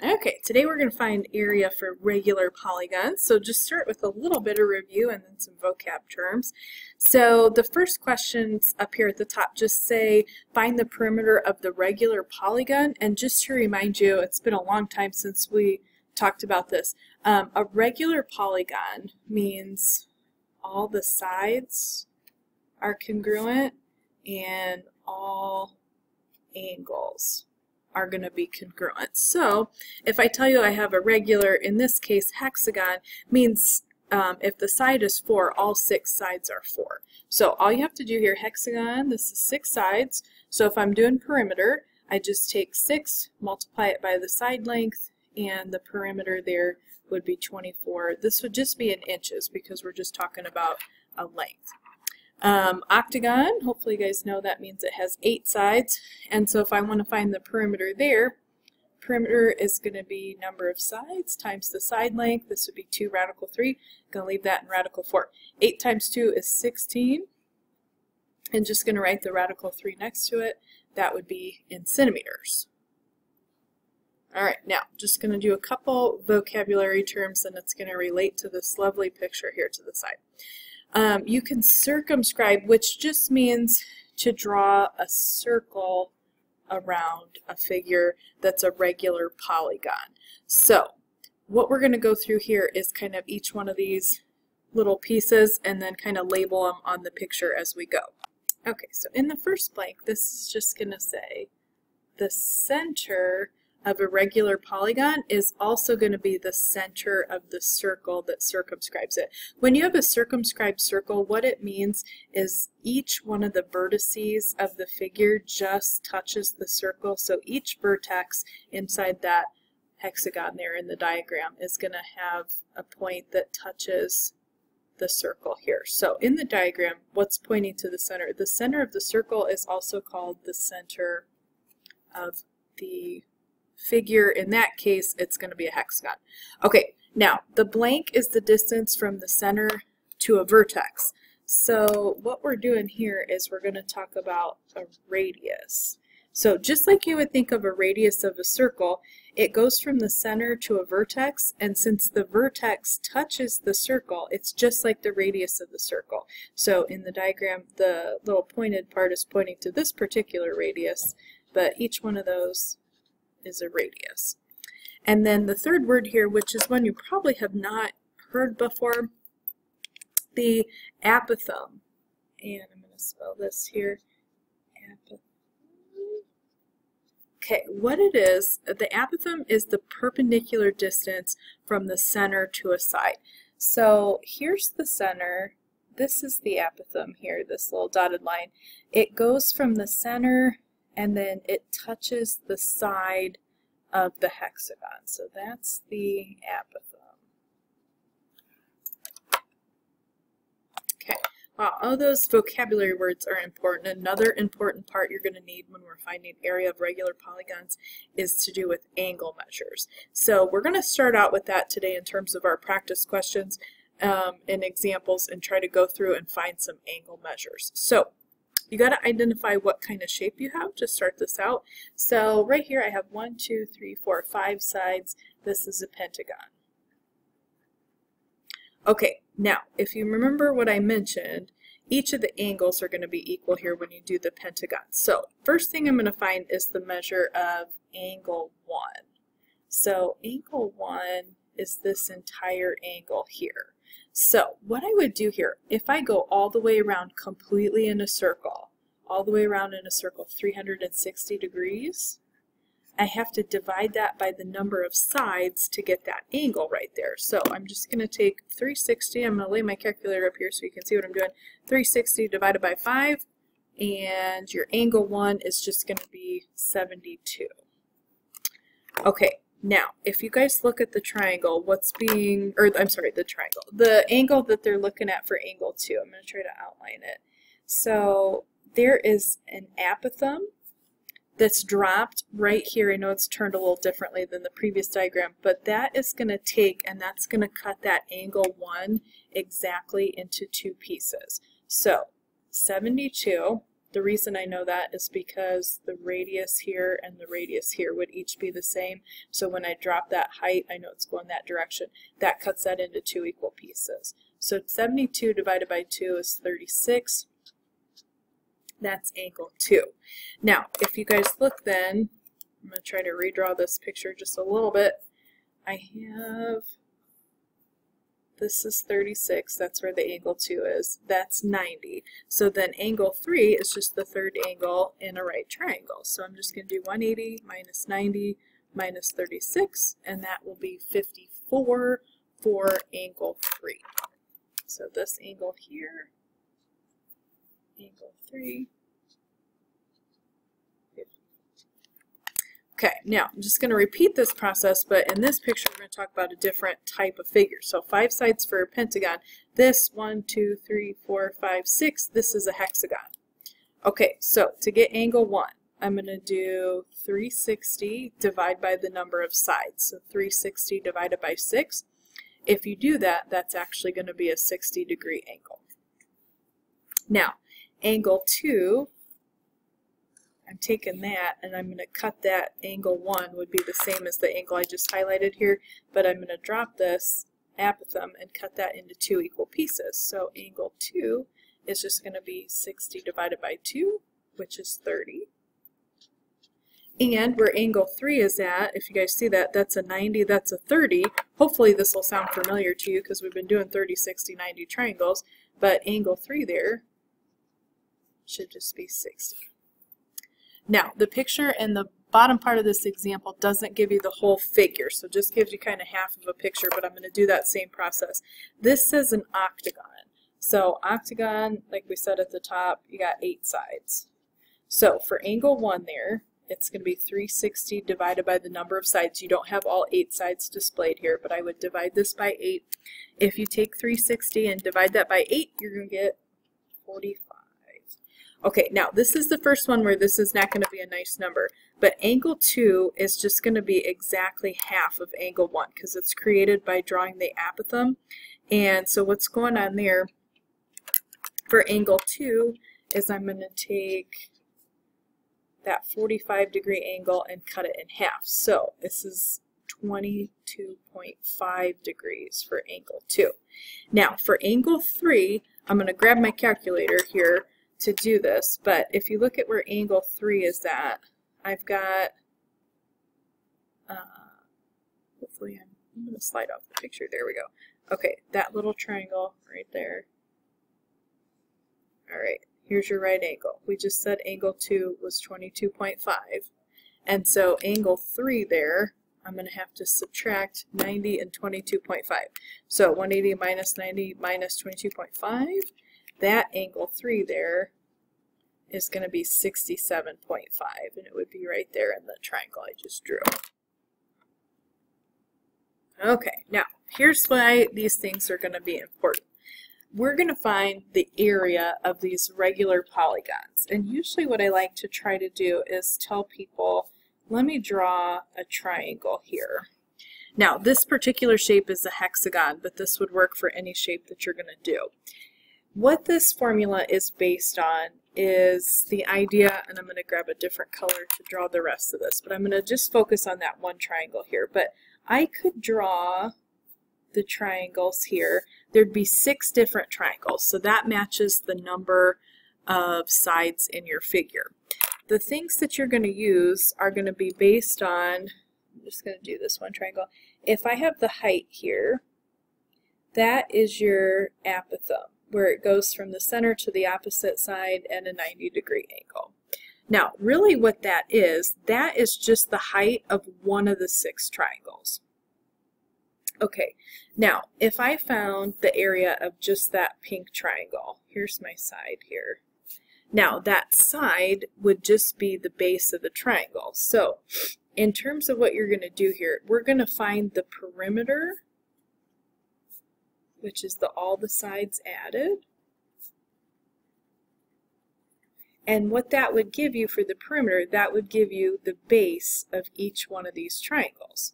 Okay, today we're going to find area for regular polygons. So just start with a little bit of review and then some vocab terms. So the first questions up here at the top just say find the perimeter of the regular polygon. And just to remind you, it's been a long time since we talked about this. A regular polygon means all the sides are congruent and all angles are going to be congruent. So if I tell you I have a regular, in this case hexagon, means if the side is 4, all 6 sides are 4. So all you have to do here, hexagon, this is 6 sides. So if I'm doing perimeter, I just take 6, multiply it by the side length, and the perimeter there would be 24. This would just be in inches because we're just talking about a length. Octagon, hopefully you guys know that means it has 8 sides, and so if I want to find the perimeter there, perimeter is going to be number of sides times the side length. This would be 2 radical 3. Going to leave that in radical 4. 8 times 2 is 16, and just going to write the radical 3 next to it. That would be in centimeters. Alright, now just going to do a couple vocabulary terms, and it's going to relate to this lovely picture here to the side. You can circumscribe, which just means to draw a circle around a figure that's a regular polygon. So what we're going to go through here is kind of each one of these little pieces and then kind of label them on the picture as we go. Okay, so in the first blank, this is just going to say the center of a regular polygon is also going to be the center of the circle that circumscribes it. When you have a circumscribed circle, what it means is each one of the vertices of the figure just touches the circle. So each vertex inside that hexagon there in the diagram is going to have a point that touches the circle here. So in the diagram, what's pointing to the center? The center of the circle is also called the center of the figure. In that case, it's going to be a hexagon. Okay, now the blank is the distance from the center to a vertex. So what we're doing here is we're going to talk about a radius. So just like you would think of a radius of a circle, it goes from the center to a vertex, and since the vertex touches the circle, it's just like the radius of the circle. So in the diagram, the little pointed part is pointing to this particular radius, but each one of those is a radius. And then the third word here, which is one you probably have not heard before, the apothem. And I'm going to spell this here. Okay, what it is, the apothem is the perpendicular distance from the center to a side. So here's the center. This is the apothem here, this little dotted line. It goes from the center and then it touches the side of the hexagon. So that's the apothem. Okay, wow, all those vocabulary words are important. Another important part you're going to need when we're finding area of regular polygons is to do with angle measures. So we're going to start out with that today in terms of our practice questions and examples, and try to go through and find some angle measures. So you got to identify what kind of shape you have to start this out. So right here I have 1, 2, 3, 4, 5 sides. This is a pentagon. Okay, now if you remember what I mentioned, each of the angles are going to be equal here when you do the pentagon. So first thing I'm going to find is the measure of angle 1. So angle 1 is this entire angle here. So what I would do here, if I go all the way around completely in a circle, all the way around in a circle 360 degrees, I have to divide that by the number of sides to get that angle right there. So I'm just going to take 360, I'm going to lay my calculator up here so you can see what I'm doing, 360 divided by 5, and your angle 1 is just going to be 72. Okay. Now, if you guys look at the triangle, the angle that they're looking at for angle 2, I'm going to try to outline it. So there is an apothem that's dropped right here. I know it's turned a little differently than the previous diagram, but that is going to take, and that's going to cut that angle 1 exactly into 2 pieces. So 72 The reason I know that is because the radius here and the radius here would each be the same. So when I drop that height, I know it's going that direction. That cuts that into 2 equal pieces. So 72 divided by 2 is 36. That's angle 2. Now, if you guys look then, I'm going to try to redraw this picture just a little bit. I have, this is 36, that's where the angle 2 is. That's 90. So then angle 3 is just the third angle in a right triangle. So I'm just going to do 180 minus 90 minus 36, and that will be 54 for angle 3. So this angle here, angle 3. Okay, now I'm just going to repeat this process, but in this picture we're going to talk about a different type of figure. So 5 sides for a pentagon. This 1, 2, 3, 4, 5, 6, this is a hexagon. Okay, so to get angle 1, I'm going to do 360 divided by the number of sides. So 360 divided by 6. If you do that, that's actually going to be a 60-degree angle. Now, angle 2, I'm taking that and I'm going to cut that. Angle 1 would be the same as the angle I just highlighted here, but I'm going to drop this apothem and cut that into 2 equal pieces. So angle 2 is just going to be 60 divided by 2, which is 30. And where angle 3 is at, if you guys see that, that's a 90, that's a 30. Hopefully this will sound familiar to you because we've been doing 30, 60, 90 triangles, but angle 3 there should just be 60. Now, the picture in the bottom part of this example doesn't give you the whole figure, so just gives you kind of half of a picture, but I'm going to do that same process. This is an octagon. So octagon, like we said at the top, you got 8 sides. So for angle 1 there, it's going to be 360 divided by the number of sides. You don't have all 8 sides displayed here, but I would divide this by 8. If you take 360 and divide that by 8, you're going to get 45. Okay, now this is the first one where this is not going to be a nice number, but angle 2 is just going to be exactly half of angle 1 because it's created by drawing the apothem. And so what's going on there for angle 2 is I'm going to take that 45-degree angle and cut it in half. So this is 22.5 degrees for angle 2. Now for angle 3, I'm going to grab my calculator here to do this, but if you look at where angle 3 is at, I've got, hopefully I'm going to slide off the picture, there we go. Okay, that little triangle right there. Alright, here's your right angle. We just said angle 2 was 22.5, and so angle 3 there, I'm going to have to subtract 90 and 22.5. So 180 minus 90 minus 22.5. That angle 3 there is going to be 67.5, and it would be right there in the triangle I just drew. Okay, now here's why these things are going to be important. We're going to find the area of these regular polygons, and usually what I like to try to do is tell people, let me draw a triangle here. Now this particular shape is a hexagon, but this would work for any shape that you're going to do. What this formula is based on is the idea, and I'm going to grab a different color to draw the rest of this, but I'm going to just focus on that one triangle here. But I could draw the triangles here. There'd be 6 different triangles, so that matches the number of sides in your figure. The things that you're going to use are going to be based on, I'm just going to do this one triangle. If I have the height here, that is your apothem, where it goes from the center to the opposite side and a 90-degree angle. Now, really what that is just the height of one of the 6 triangles. Okay, now if I found the area of just that pink triangle, here's my side here. Now that side would just be the base of the triangle. So in terms of what you're going to do here, we're going to find the perimeter, which is all the sides added. And what that would give you for the perimeter, that would give you the base of each one of these triangles.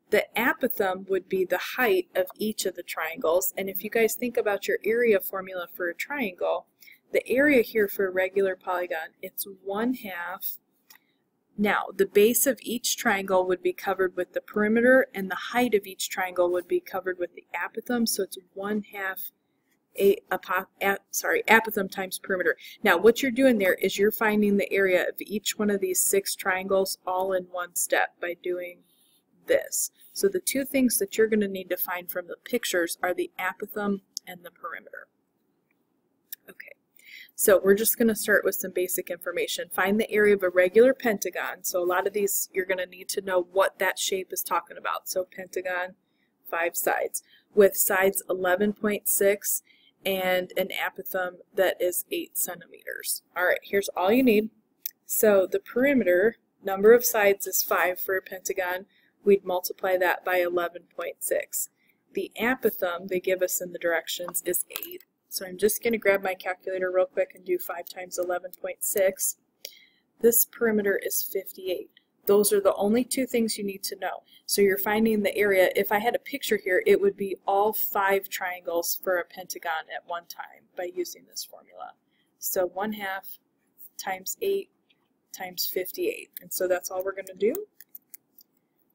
The apothem would be the height of each of the triangles, and if you guys think about your area formula for a triangle, the area here for a regular polygon, it's 1/2. Now, the base of each triangle would be covered with the perimeter, and the height of each triangle would be covered with the apothem, so it's 1/2 apothem times perimeter. Now, what you're doing there is you're finding the area of each one of these 6 triangles all in one step by doing this. So the 2 things that you're going to need to find from the pictures are the apothem and the perimeter. Okay. So we're just going to start with some basic information. Find the area of a regular pentagon. So a lot of these you're going to need to know what that shape is talking about. So pentagon, 5 sides, with sides 11.6 and an apothem that is 8 centimeters. All right, here's all you need. So the perimeter, number of sides is 5 for a pentagon. We'd multiply that by 11.6. The apothem they give us in the directions is 8. So I'm just going to grab my calculator real quick and do 5 times 11.6. This perimeter is 58. Those are the only 2 things you need to know. So you're finding the area. If I had a picture here, it would be all 5 triangles for a pentagon at one time by using this formula. So 1/2 times 8 times 58. And so that's all we're going to do.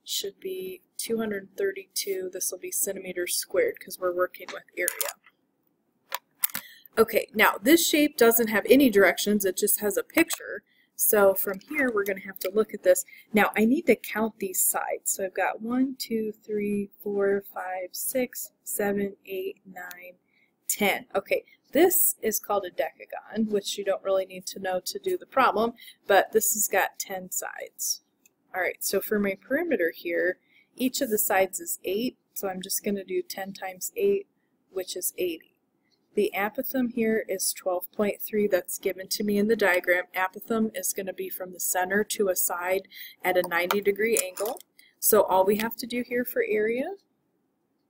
Should be 232. This will be centimeters squared because we're working with area. Okay, now this shape doesn't have any directions, it just has a picture. So from here we're going to have to look at this. Now I need to count these sides. So I've got 1, 2, 3, 4, 5, 6, 7, 8, 9, 10. Okay, this is called a decagon, which you don't really need to know to do the problem, but this has got 10 sides. Alright, so for my perimeter here, each of the sides is 8, so I'm just going to do 10 times 8, which is 80. The apothem here is 12.3. That's given to me in the diagram. Apothem is going to be from the center to a side at a 90-degree angle. So all we have to do here for area,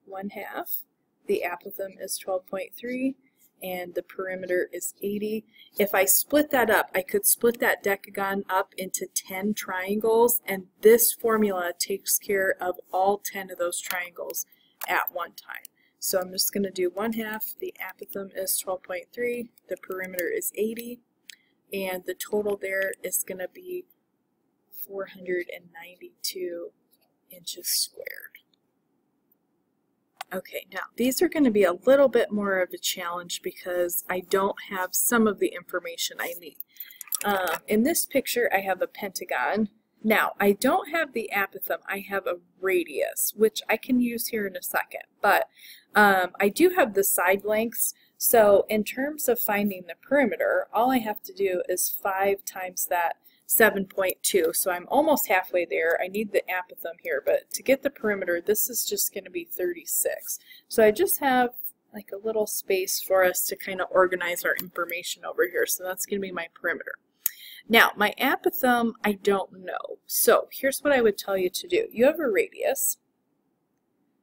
1/2. The apothem is 12.3 and the perimeter is 80. If I split that up, I could split that decagon up into 10 triangles, and this formula takes care of all 10 of those triangles at one time. So I'm just going to do 1/2, the apothem is 12.3, the perimeter is 80, and the total there is going to be 492 inches squared. Okay, now these are going to be a little bit more of a challenge because I don't have some of the information I need. In this picture I have a pentagon. Now, I don't have the apothem, I have a radius, which I can use here in a second, but I do have the side lengths, so in terms of finding the perimeter, all I have to do is 5 times that 7.2, so I'm almost halfway there. I need the apothem here, but to get the perimeter, this is just going to be 36. So I just have like a little space for us to kind of organize our information over here, so that's going to be my perimeter. Now, my apothem, I don't know. So here's what I would tell you to do. You have a radius.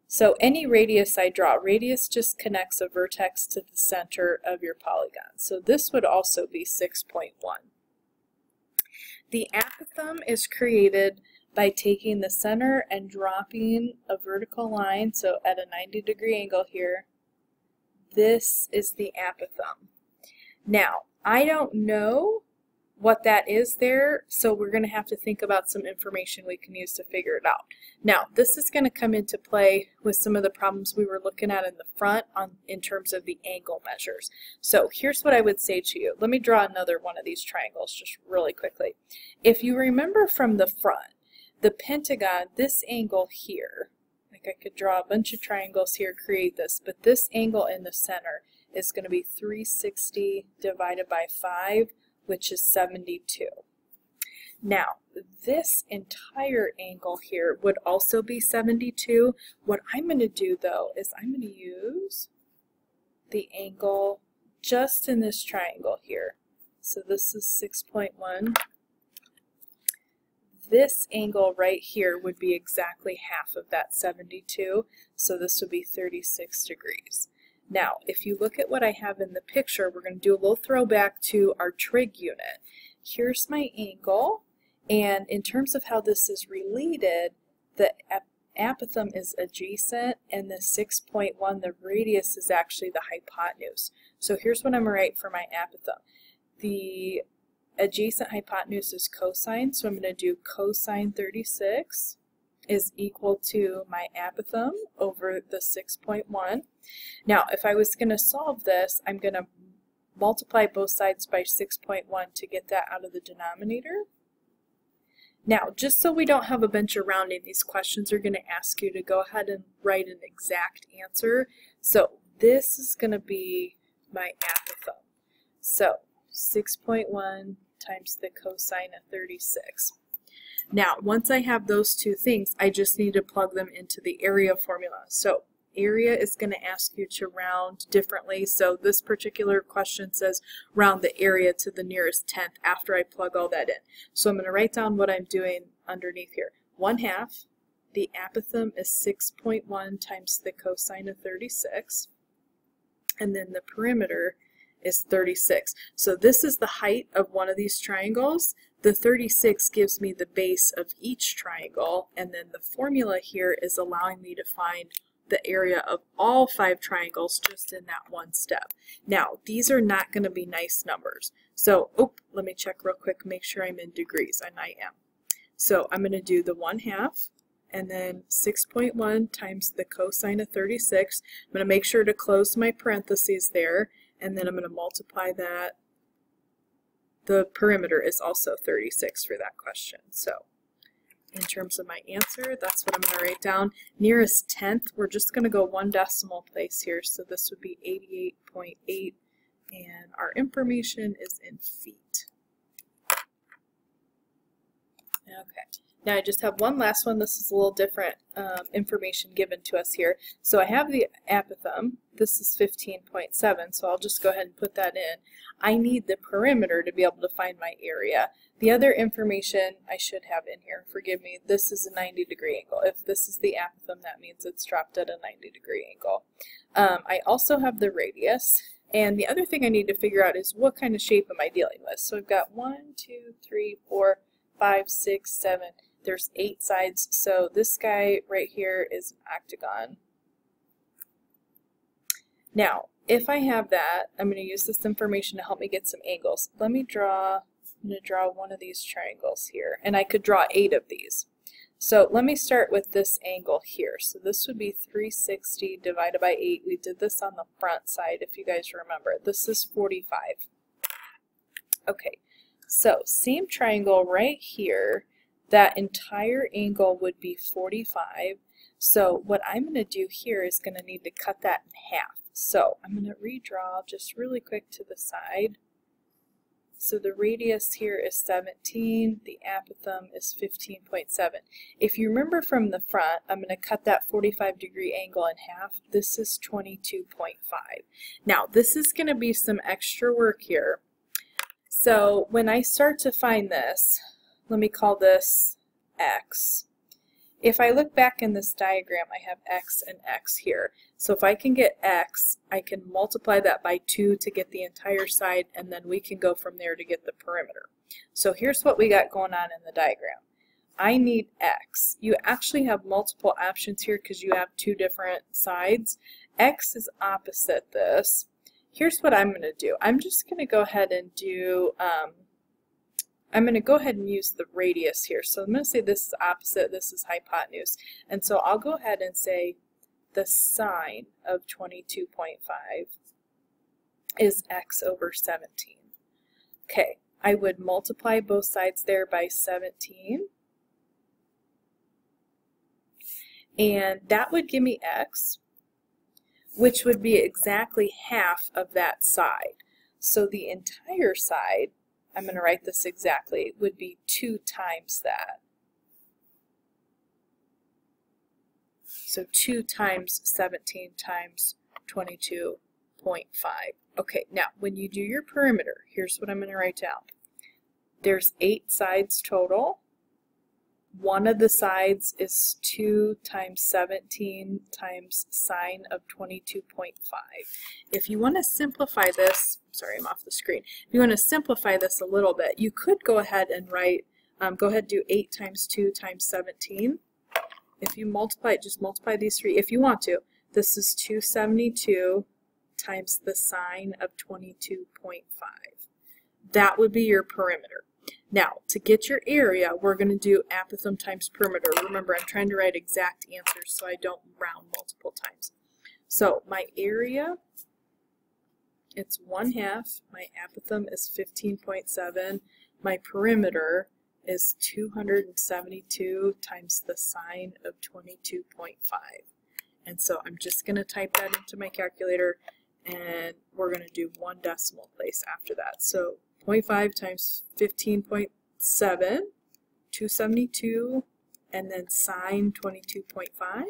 So any radius I draw, radius just connects a vertex to the center of your polygon. So this would also be 6.1. The apothem is created by taking the center and dropping a vertical line, so at a 90-degree angle here. This is the apothem. Now, I don't know what that is there, so we're going to have to think about some information we can use to figure it out. Now, this is going to come into play with some of the problems we were looking at in the front in terms of the angle measures. So here's what I would say to you. Let me draw another one of these triangles just really quickly. If you remember from the front, the pentagon, this angle here, like I could draw a bunch of triangles here, create this, but this angle in the center is going to be 360 divided by 5, which is 72. Now, this entire angle here would also be 72. What I'm going to do, though, is I'm going to use the angle just in this triangle here. So this is 6.1. This angle right here would be exactly half of that 72, so this would be 36 degrees. Now, if you look at what I have in the picture, we're going to do a little throwback to our trig unit. Here's my angle, and in terms of how this is related, the apothem is adjacent, and the 6.1, the radius, is actually the hypotenuse. So here's what I'm going to write for my apothem. The adjacent hypotenuse is cosine, so I'm going to do cosine 36 is equal to my apothem over the 6.1. Now, if I was going to solve this, I'm going to multiply both sides by 6.1 to get that out of the denominator. Now, just so we don't have a bunch of rounding, these questions are going to ask you to go ahead and write an exact answer. So this is going to be my apothem. So 6.1 times the cosine of 36. Now, once I have those two things, I just need to plug them into the area formula. So area is going to ask you to round differently. So this particular question says round the area to the nearest tenth after I plug all that in. So I'm going to write down what I'm doing underneath here. 1/2, the apothem is 6.1 times the cosine of 36, and then the perimeter is 36. So this is the height of one of these triangles. The 36 gives me the base of each triangle, and then the formula here is allowing me to find the area of all 5 triangles just in that one step. Now, these are not going to be nice numbers. So, let me check real quick, make sure I'm in degrees, and I am. So I'm going to do the 1/2, and then 6.1 times the cosine of 36. I'm going to make sure to close my parentheses there, and then I'm going to multiply that. The perimeter is also 36 for that question. So in terms of my answer, that's what I'm going to write down. Nearest tenth, we're just going to go 1 decimal place here. So this would be 88.8, and our information is in feet. Okay. Now I just have one last one. This is a little different information given to us here. So I have the apothem. This is 15.7, so I'll just go ahead and put that in. I need the perimeter to be able to find my area. The other information I should have in here, forgive me, this is a 90-degree angle. If this is the apothem, that means it's dropped at a 90-degree angle. I also have the radius, and the other thing I need to figure out is what kind of shape am I dealing with. So I've got 1, 2, 3, 4, 5, 6, 7. There's 8 sides, so this guy right here is an octagon. Now, if I have that, I'm going to use this information to help me get some angles. Let me draw, I'm going to draw one of these triangles here, and I could draw 8 of these. So let me start with this angle here. So this would be 360 divided by 8. We did this on the front side, if you guys remember. This is 45. Okay, so same triangle right here. That entire angle would be 45. So what I'm going to do here is going to need to cut that in half. So I'm going to redraw just really quick to the side. So the radius here is 17, the apothem is 15.7. If you remember from the front, I'm going to cut that 45-degree angle in half. This is 22.5. Now this is going to be some extra work here. So when I start to find this, let me call this x. If I look back in this diagram, I have x and x here. So if I can get x, I can multiply that by 2 to get the entire side, and then we can go from there to get the perimeter. So here's what we got going on in the diagram. I need x. You actually have multiple options here because you have 2 different sides. X is opposite this. Here's what I'm going to do. I'm just going to go ahead and do I'm going to go ahead and use the radius here. So I'm going to say this is opposite, this is hypotenuse. And so I'll go ahead and say the sine of 22.5 is x over 17. Okay, I would multiply both sides there by 17. And that would give me x, which would be exactly half of that side. So the entire side, I'm going to write this exactly, would be 2 times that. So 2 times 17 times 22.5. Okay, now when you do your perimeter, here's what I'm going to write down. There's 8 sides total. One of the sides is 2 times 17 times sine of 22.5. If you want to simplify this, sorry, I'm off the screen. If you want to simplify this a little bit, you could go ahead and write, go ahead and do 8 times 2 times 17. If you multiply it, just multiply these 3 if you want to. This is 272 times the sine of 22.5. That would be your perimeter. Now, to get your area, we're going to do apothem times perimeter. Remember, I'm trying to write exact answers so I don't round multiple times. So my area, it's 1/2. My apothem is 15.7. My perimeter is 272 times the sine of 22.5. And so I'm just going to type that into my calculator, and we're going to do 1 decimal place after that. So 0.5 times 15.7, 272, and then sine 22.5.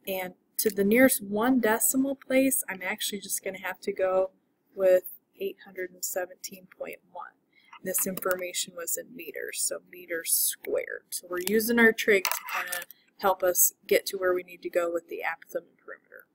And to the nearest 1 decimal place, I'm actually just going to have to go with 817.1. This information was in meters, so meters squared. So we're using our trig to kind of help us get to where we need to go with the apothem and perimeter.